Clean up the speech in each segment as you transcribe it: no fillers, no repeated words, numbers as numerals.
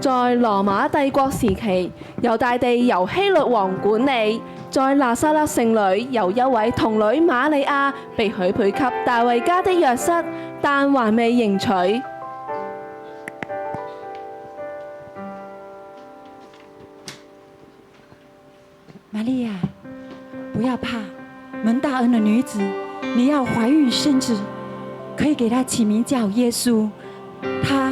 在羅馬帝國時期，猶大地由希律王管理。在拿撒勒城裏，有一位童女瑪利亞被許配給大衛家的約瑟，但還未迎娶。瑪利亞，不要怕，蒙大恩的女子，你要懷孕生子，可以給他起名叫耶穌。他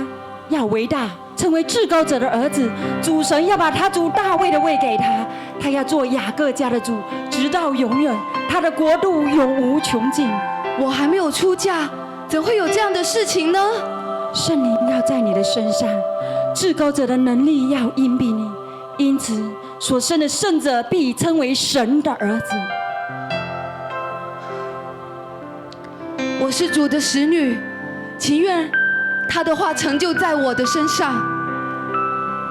要偉大，成為至高者的兒子。主神要把他主大衛的位給他，他要做雅各家的主，直到永遠。他的國度永無窮盡。我還沒有出嫁，怎會有這樣的事情呢？聖靈要在你的身上，至高者的能力要蔭庇你，因此所生的聖者必稱為神的兒子。我是主的使女，情願他的話成就在我的身上。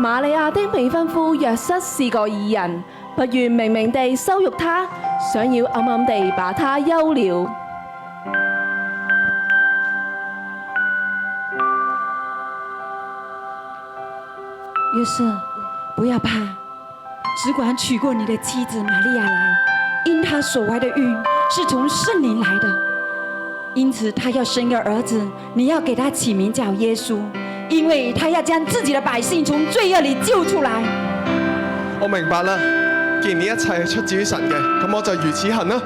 瑪利亞的未婚夫約瑟是個義人，不願明明地羞辱他，想要暗暗地把他休了。約瑟，不要怕，只管娶過你的妻子瑪利亞來，因她所懷的孕是從聖靈來的，因此她要生一個兒子，你要給他起名叫耶穌，因為他要將自己的百姓從罪惡裏救出來。我明白啦，既然呢一切係出自於神嘅，咁我就如此行啦。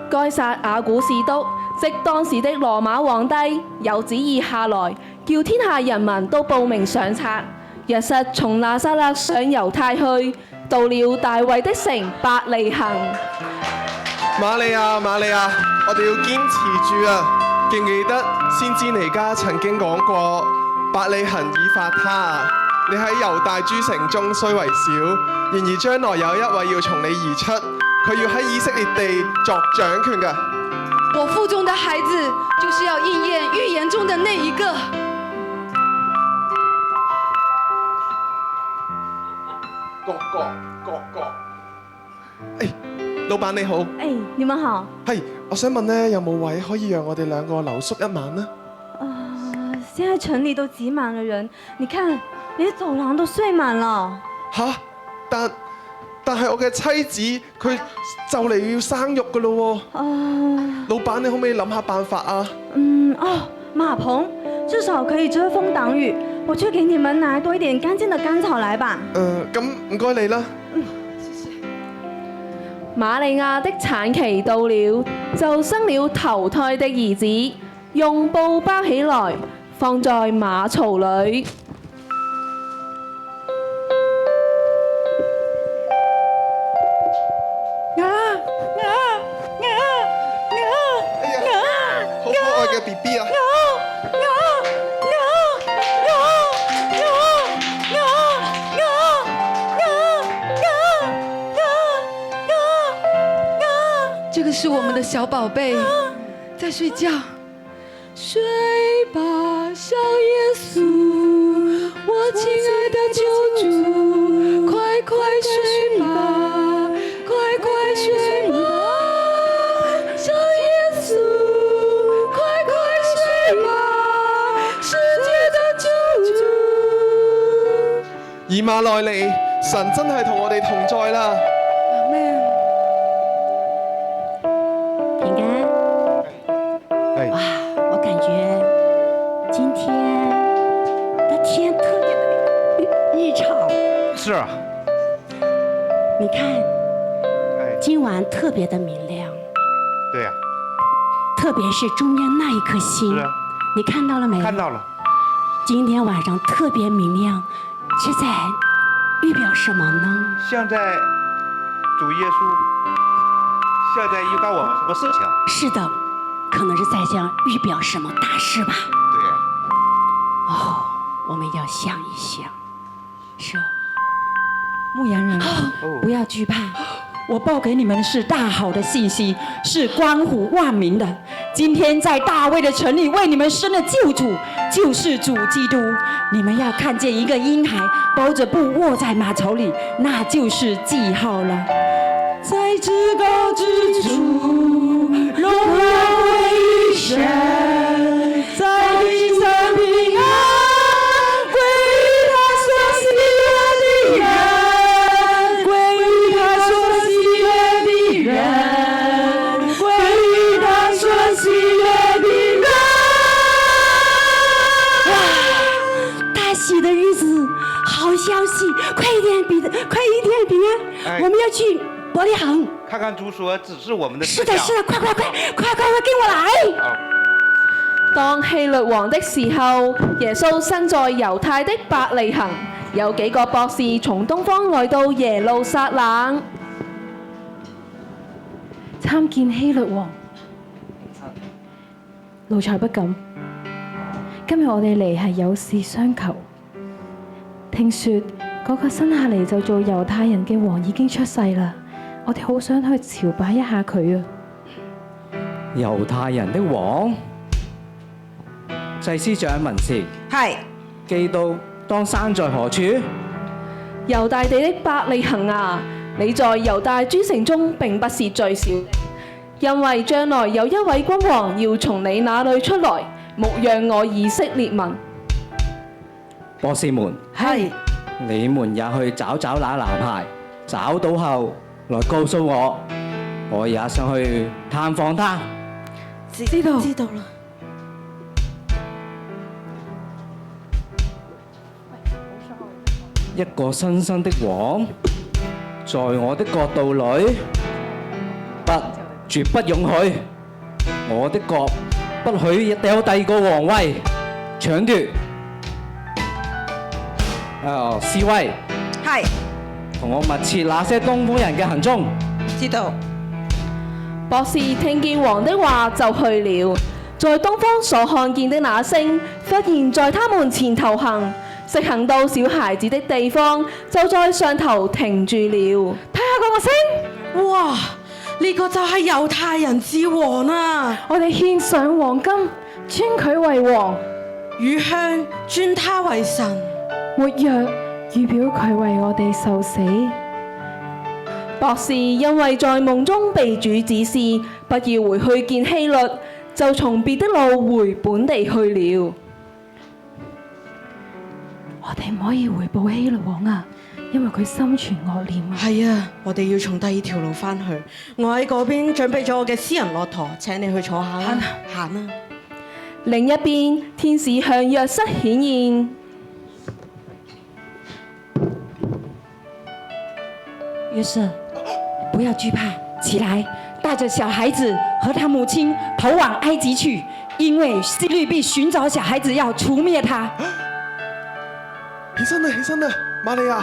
該撒亞古士督，即當時的羅馬皇帝，有旨意下來，叫天下人民都報名上冊。約瑟從拿撒勒上猶太去，到了大衛的城伯利恆。瑪利亞，瑪利亞，我哋要堅持住啊！記唔記得先知彌迦曾經講過，伯利恆以法他啊，你喺猶大諸城中雖為小，然而將來有一位要從你而出，佢要喺以色列地作掌權嘅。我腹中的孩子就是要應驗預言中的那一個。各。老闆你好。你們好。係，我想問咧，有冇位可以讓我哋兩個留宿一晚呢？現在城裡都擠滿了人，你看，連走廊都睡滿了。嚇！但係我嘅妻子佢就嚟要生育噶咯喎。老闆你可唔可以諗下辦法啊？馬棚至少可以遮風擋雨，我去給你們拿多一點乾淨的乾草來吧。咁唔該你啦。瑪利亞的產期到了，就生了頭胎的兒子，用布包起來，放在馬槽裏。好可愛嘅 BB 啊！這個是我們的小寶貝，在睡覺。睡吧，小耶穌，我親愛的救主，快快睡吧，快快睡吧，小耶穌，快快睡吧，世界的救主。以馬內利，神真係同我哋同在啦。哇，我感覺今天的天特別的日常。是啊。你看，今晚特別的明亮。對呀。特別是中間那一顆星。是啊。你看到了沒？看到了。今天晚上特別明亮，是在預表什麼呢？像在主耶穌，像在預告我們什麼事情？是的。可能是在向預表什麼大事吧？對。我們要想一想。是。牧羊人，不要懼怕，我報給你們是大好的信息，是關乎萬民的。今天在大衛的城裡為你們生了救主，就是主基督。你們要看見一個嬰孩包着布臥在馬槽裡，那就是記號了。在至高之處，榮耀歸於神，在地上平安歸於息，快一點，彼得，快一點，平安，我們要去伯利恆。看看主所指示我們的是的，事項。是的，快，跟我來。好，當希律王的時候，耶穌生在猶太的伯利恆，有幾個博士從東方來到耶路撒冷，參見希律王。奴才不敢。今日我哋嚟係有事相求。聽說嗰個生下嚟就做猶太人嘅王已經出世啦，我哋好想去朝拜一下佢啊！猶太人的王，祭司長文士，係。基督當生在何處？猶大地的伯利恆啊，你在猶大諸城中並不是最小的，因為將來有一位君王要從你那裏出來，牧養我以色列民。博士們，係。你們也去找那男孩，找到後來告訴我，我也想去探訪他。知道啦。一個新生的王，在我的國度裏，絕不容許。我的國不許有第二個皇位搶奪。侍衛，係。同我密切那些東方人嘅行蹤。知道。博士聽見王的話就去了，在東方所看見的那星，忽然在他們前頭行，直行到小孩子的地方，就在上頭停住了。睇下嗰個星，哇！呢個就係猶太人之王啊！我哋獻上黃金，尊佢為王；乳香尊他為神。沒藥預表佢為我哋受死。博士因為在夢中被主指示不要回去見希律，就從別的路回本地去了。我哋唔可以回報希律王啊，因為佢心存惡念啊。係啊，我哋要從第二條路翻去。我喺嗰邊準備咗我嘅私人駱駝，請你去坐下啦。行啦。另一邊，天使向約瑟顯現。約瑟，不要懼怕，起來，帶着小孩子和他母親逃往埃及去，因為希律必尋找小孩子，要除滅他。起身啦，起身啦，瑪利亞，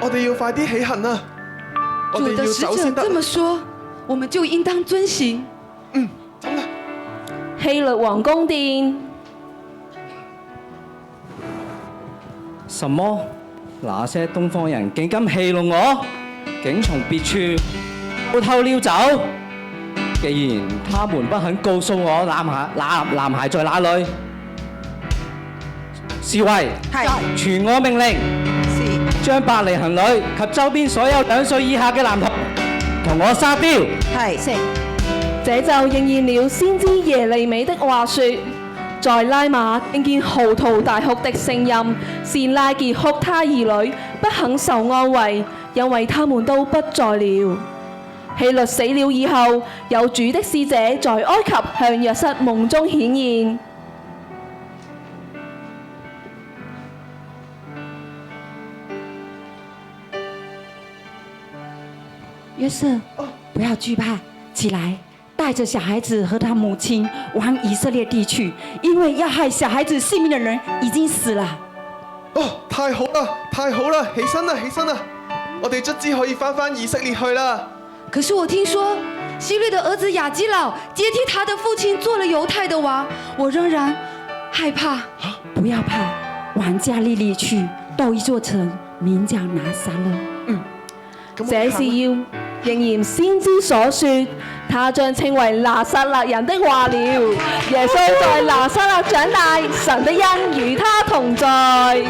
我哋要快啲起行啦！我哋要主的使者走先得。這麼說，我們就應當遵行。走啦！希律王宮殿，什麼？那些東方人竟敢戲弄我，竟從別處偷偷溜走。既然他們不肯告訴我男孩在哪裏，侍衛，傳我命令，將伯利恆裏及周邊所有2歲以下嘅男童同我殺掉。這就應驗了先知耶利米的話說：在拉瑪聽見嚎啕大哭的聲音，是拉結哭他兒女，不肯受安慰，因為他們都不在了。希律死了以後，有主的使者在埃及向約瑟夢中顯現。約瑟，不要懼怕，起來，帶着小孩子和他母親往以色列地去，因為要害小孩子性命的人已經死了。哦，太好啦，太好啦！起身啦，起身啦！我哋卒之可以翻以色列去啦。可是我聽說希律的兒子亞基老接替他的父親做了猶太的王，我仍然害怕。不要怕，往加利利去，到一座城，名叫拿撒勒。這是要應驗先知所說，他將稱為拿撒勒人的話了。耶穌在拿撒勒長大，神的恩與他同在。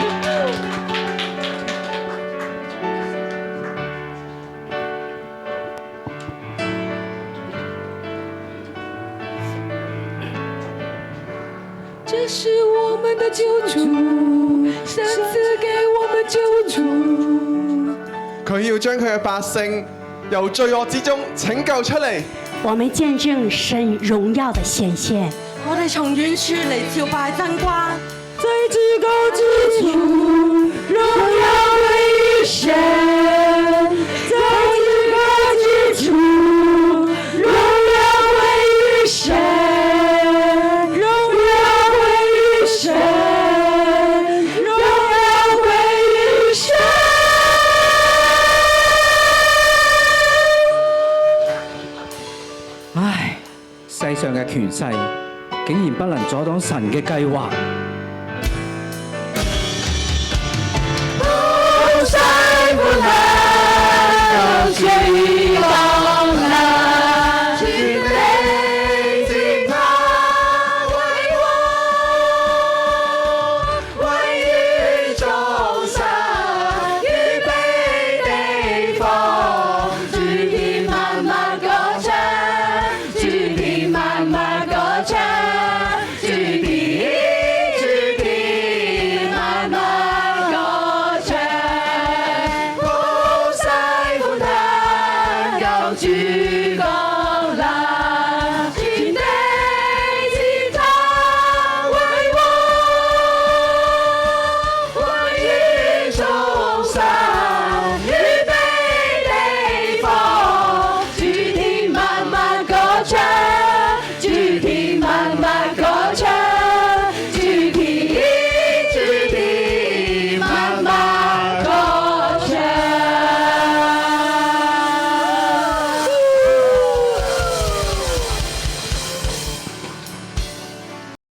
這是我們的救主，神賜給我們救主。佢要將佢嘅百姓由罪惡之中拯救出嚟。我們見證神榮耀的顯現。我哋從遠處嚟朝拜真君，在至高之處，荣耀归于神，在至高之处，荣耀归于神，荣耀归于神，荣耀归于神。唉，世上嘅權勢竟然不能阻擋神嘅計劃。山不能夠擊倒。